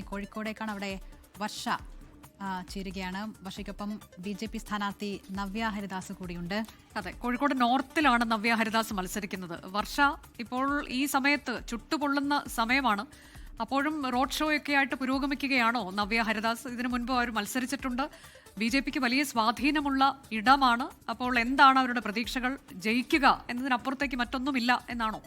കോഴിക്കോടേക്കാണ്. അവിടെ വർഷ ചേരുകയാണ്. വർഷയ്ക്കൊപ്പം BJP സ്ഥാനാർത്ഥി നവ്യ ഹരിദാസ് കൂടിയുണ്ട്. അതെ, കോഴിക്കോട് നോർത്തിലാണ് നവ്യ ഹരിദാസ് മത്സരിക്കുന്നത്. വർഷ ഇപ്പോൾ ഈ സമയത്ത് ചുട്ടുപൊള്ളുന്ന സമയമാണ്. അപ്പോഴും റോഡ് ഷോ ഒക്കെ ആയിട്ട് പുരോഗമിക്കുകയാണോ നവ്യ ഹരിദാസ്? ഇതിനു മുൻപ് അവർ മത്സരിച്ചിട്ടുണ്ട്. BJPക്ക് വലിയ സ്വാധീനമുള്ള ഇടമാണ്. അപ്പോൾ എന്താണ് അവരുടെ പ്രതീക്ഷകൾ? ജയിക്കുക എന്നതിനപ്പുറത്തേക്ക് മറ്റൊന്നുമില്ല എന്നാണോ?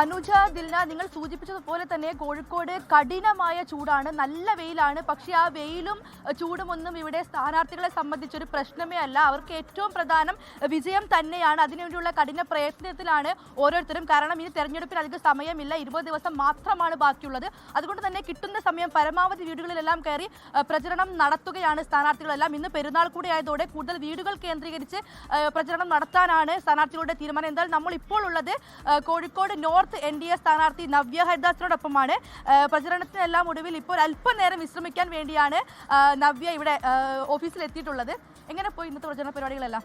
അനുജ, ദിൽന, നിങ്ങൾ സൂചിപ്പിച്ചതുപോലെ തന്നെ കോഴിക്കോട് കഠിനമായ ചൂടാണ്, നല്ല വെയിലാണ്. പക്ഷേ ആ വെയിലും ചൂടുമൊന്നും ഇവിടെ സ്ഥാനാർത്ഥികളെ സംബന്ധിച്ചൊരു പ്രശ്നമേ അല്ല. അവർക്ക് ഏറ്റവും പ്രധാനം വിജയം തന്നെയാണ്. അതിനുവേണ്ടിയുള്ള കഠിന പ്രയത്നത്തിലാണ് ഓരോരുത്തരും. കാരണം ഈ തെരഞ്ഞെടുപ്പിന് അധികം സമയമില്ല, 20 ദിവസം മാത്രമാണ് ബാക്കിയുള്ളത്. അതുകൊണ്ട് തന്നെ കിട്ടുന്ന സമയം പരമാവധി വീടുകളിലെല്ലാം കയറി പ്രചരണം നടത്തുകയാണ് സ്ഥാനാർത്ഥികളെല്ലാം. ഇന്ന് പെരുന്നാൾ കൂടി ആയതോടെ കൂടുതൽ വീടുകൾ കേന്ദ്രീകരിച്ച് പ്രചരണം നടത്താനാണ് സ്ഥാനാർത്ഥികളുടെ തീരുമാനം. എന്തായാലും നമ്മൾ ഇപ്പോൾ ഉള്ളത് കോഴിക്കോട് നോർത്ത് NDA സ്ഥാനാർത്ഥി നവ്യ ഹരിദാസിനോടൊപ്പമാണ്. പ്രചരണത്തിനെല്ലാം ഒടുവിൽ ഇപ്പോൾ അല്പനേരം വിശ്രമിക്കാൻ വേണ്ടിയാണ് നവ്യ ഇവിടെ ഓഫീസിൽ എത്തിയിട്ടുള്ളത്. എങ്ങനെ പോയി ഇന്നത്തെ പ്രചരണ പരിപാടികളെല്ലാം?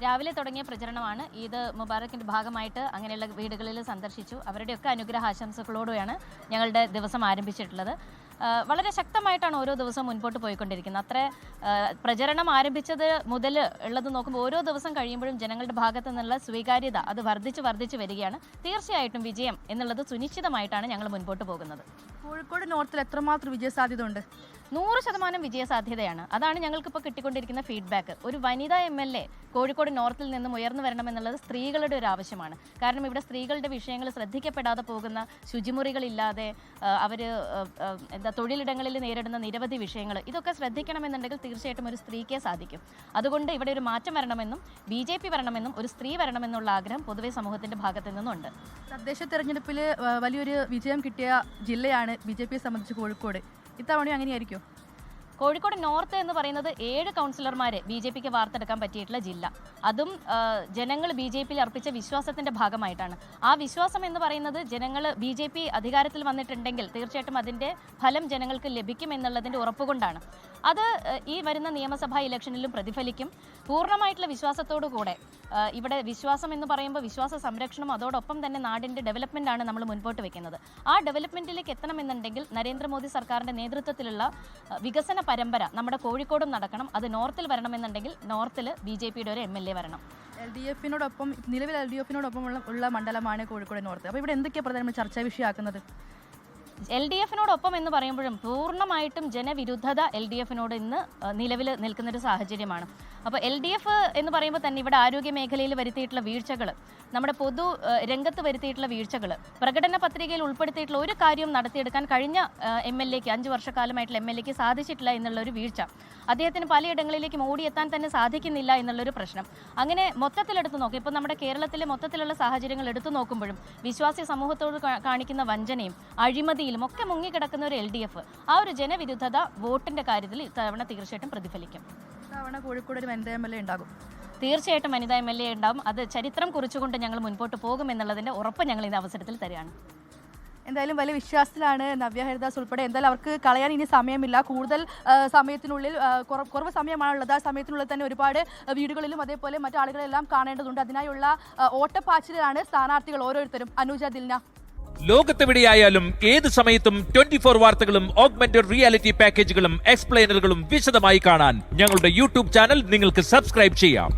രാവിലെ തുടങ്ങിയ പ്രചരണമാണ്. ഈദ് മുബാറക്കിൻ്റെ ഭാഗമായിട്ട് അങ്ങനെയുള്ള വീടുകളിൽ സന്ദർശിച്ചു. അവരുടെയൊക്കെ അനുഗ്രഹാശംസകളോടെയാണ് ഞങ്ങളുടെ ദിവസം ആരംഭിച്ചിട്ടുള്ളത്. വളരെ ശക്തമായിട്ടാണ് ഓരോ ദിവസവും മുൻപോട്ട് പോയിക്കൊണ്ടിരിക്കുന്നത്. അത്ര പ്രചരണം ആരംഭിച്ചത് മുതൽ ഉള്ളത് നോക്കുമ്പോൾ ഓരോ ദിവസം കഴിയുമ്പോഴും ജനങ്ങളുടെ ഭാഗത്തു നിന്നുള്ള സ്വീകാര്യത അത് വർദ്ധിച്ച് വരികയാണ്. തീർച്ചയായിട്ടും വിജയം എന്നുള്ളത് സുനിശ്ചിതമായിട്ടാണ് ഞങ്ങൾ മുൻപോട്ട് പോകുന്നത്. കോഴിക്കോട് നോർത്തിൽ എത്രമാത്രം വിജയസാധ്യത ഉണ്ട്? 100% വിജയസാധ്യതയാണ്. അതാണ് ഞങ്ങൾക്കിപ്പോൾ കിട്ടിക്കൊണ്ടിരിക്കുന്ന ഫീഡ്ബാക്ക്. ഒരു വനിതാ MLA കോഴിക്കോട് നോർത്തിൽ നിന്നും ഉയർന്നു വരണമെന്നുള്ളത് സ്ത്രീകളുടെ ഒരു ആവശ്യമാണ്. കാരണം ഇവിടെ സ്ത്രീകളുടെ വിഷയങ്ങൾ ശ്രദ്ധിക്കപ്പെടാതെ പോകുന്ന, ശുചിമുറികളില്ലാതെ അവർ തൊഴിലിടങ്ങളിൽ നേരിടുന്ന നിരവധി വിഷയങ്ങൾ, ഇതൊക്കെ ശ്രദ്ധിക്കണമെന്നുണ്ടെങ്കിൽ തീർച്ചയായിട്ടും ഒരു സ്ത്രീക്കേ സാധിക്കും. അതുകൊണ്ട് ഇവിടെ ഒരു മാറ്റം വരണമെന്നും BJP വരണമെന്നും ഒരു സ്ത്രീ വരണമെന്നുള്ള ആഗ്രഹം പൊതുവെ സമൂഹത്തിൻ്റെ ഭാഗത്തു നിന്നുണ്ട്. തദ്ദേശ തെരഞ്ഞെടുപ്പിൽ വലിയൊരു വിജയം കിട്ടിയ ജില്ലയാണ് BJPയെ സംബന്ധിച്ച് കോഴിക്കോട്. ഇത്തവണയും അങ്ങനെയായിരിക്കും? കോഴിക്കോട് നോർത്ത് എന്ന് പറയുന്നത് 7 കൗൺസിലർമാരെ BJPക്ക് വാർത്തെടുക്കാൻ പറ്റിയിട്ടുള്ള ജില്ല. അതും ജനങ്ങൾ BJPയിൽ അർപ്പിച്ച വിശ്വാസത്തിൻ്റെ ഭാഗമായിട്ടാണ്. ആ വിശ്വാസം എന്ന് പറയുന്നത് ജനങ്ങൾ BJP അധികാരത്തിൽ വന്നിട്ടുണ്ടെങ്കിൽ തീർച്ചയായിട്ടും അതിൻ്റെ ഫലം ജനങ്ങൾക്ക് ലഭിക്കുമെന്നുള്ളതിൻ്റെ ഉറപ്പുകൊണ്ടാണ്. അത് ഈ വരുന്ന നിയമസഭാ ഇലക്ഷനിലും പ്രതിഫലിക്കും. പൂർണ്ണമായിട്ടുള്ള വിശ്വാസത്തോടു കൂടെ ഇവിടെ വിശ്വാസം എന്ന് പറയുമ്പോൾ വിശ്വാസ സംരക്ഷണം, അതോടൊപ്പം തന്നെ നാടിൻ്റെ ഡെവലപ്മെൻറ്റാണ് നമ്മൾ മുൻപോട്ട് വെക്കുന്നത്. ആ ഡെവലപ്മെൻറ്റിലേക്ക് എത്തണമെന്നുണ്ടെങ്കിൽ നരേന്ദ്രമോദി സർക്കാരിൻ്റെ നേതൃത്വത്തിലുള്ള വികസന പരമ്പര നമ്മുടെ കോഴിക്കോടും നടക്കണം. അത് നോർത്തിൽ വരണമെന്നുണ്ടെങ്കിൽ നോർത്തിൽ BJPയുടെ ഒരു MLA വരണം. നിലവിൽ LDF-നോടൊപ്പം ഉള്ള മണ്ഡലമാണ് കോഴിക്കോട് നോർത്ത്. അപ്പോൾ ഇവിടെ എന്തൊക്കെയാണ് പ്രധാനമായി ചർച്ചാ വിഷയമാക്കുന്നത്? LDF-നോടൊപ്പം എന്ന് പറയുമ്പോഴും പൂർണ്ണമായിട്ടും ജനവിരുദ്ധത LDF-നോട് ഇന്ന് നിലവിൽ നിൽക്കുന്നൊരു സാഹചര്യമാണ്. അപ്പോൾ LDF എന്ന് പറയുമ്പോൾ തന്നെ ഇവിടെ ആരോഗ്യ മേഖലയിൽ വരുത്തിയിട്ടുള്ള വീഴ്ചകൾ, നമ്മുടെ പൊതു രംഗത്ത് വരുത്തിയിട്ടുള്ള വീഴ്ചകൾ, പ്രകടന പത്രികയിൽ ഉൾപ്പെടുത്തിയിട്ടുള്ള ഒരു കാര്യവും നടത്തിയെടുക്കാൻ കഴിഞ്ഞ MLAക്ക് 5 വർഷക്കാലമായിട്ടുള്ള MLAക്ക് സാധിച്ചിട്ടില്ല എന്നുള്ളൊരു വീഴ്ച, അദ്ദേഹത്തിന് പലയിടങ്ങളിലേക്കും ഓടിയെത്താൻ തന്നെ സാധിക്കുന്നില്ല എന്നുള്ളൊരു പ്രശ്നം. അങ്ങനെ മൊത്തത്തിലെടുത്ത് നോക്കും. ഇപ്പോൾ നമ്മുടെ കേരളത്തിലെ മൊത്തത്തിലുള്ള സാഹചര്യങ്ങൾ എടുത്തു നോക്കുമ്പോഴും വിശ്വാസി സമൂഹത്തോട് കാണിക്കുന്ന വഞ്ചനയും അഴിമതിയിലും ഒക്കെ മുങ്ങിക്കിടക്കുന്ന ഒരു LDF, ആ ഒരു ജനവിരുദ്ധത വോട്ടിൻ്റെ കാര്യത്തിൽ ഇത്തവണ തീർച്ചയായിട്ടും പ്രതിഫലിക്കും. കോഴിക്കോട് ഒരു വനിതാ MLA ഉണ്ടാകും. തീർച്ചയായിട്ടും വനിതാ MLA ഉണ്ടാകും. അത് ചരിത്രം കുറിച്ചുകൊണ്ട് ഞങ്ങൾ മുൻപോട്ട് പോകുമെന്നുള്ളതിൻ്റെ ഉറപ്പ് ഞങ്ങൾ ഈ അവസരത്തിൽ തരികയാണ്. എന്തായാലും വലിയ വിശ്വാസത്തിലാണ് നവ്യ ഹരിദാസ് ഉൾപ്പെടെ. എന്തായാലും അവർക്ക് കളയാൻ ഇനി സമയമില്ല. കൂടുതൽ സമയത്തിനുള്ളിൽ, കുറവ് സമയമാണുള്ളത്. ആ സമയത്തിനുള്ളിൽ തന്നെ ഒരുപാട് വീടുകളിലും അതേപോലെ മറ്റു ആളുകളെല്ലാം കാണേണ്ടതുണ്ട്. അതിനായുള്ള ഓട്ടപ്പാച്ചിലാണ് സ്ഥാനാർത്ഥികൾ ഓരോരുത്തരും. അനുജ, ദിൽന. ലോകത്തെവിടെയായാലും ഏത് സമയത്തും 24 വാർത്തകളും ഓഗ്മെന്റഡ് റിയാലിറ്റി പാക്കേജുകളും എക്സ്പ്ലെയിനറുകളും വിശദമായി കാണാൻ ഞങ്ങളുടെ YouTube ചാനൽ നിങ്ങൾക്ക് സബ്സ്ക്രൈബ് ചെയ്യാം.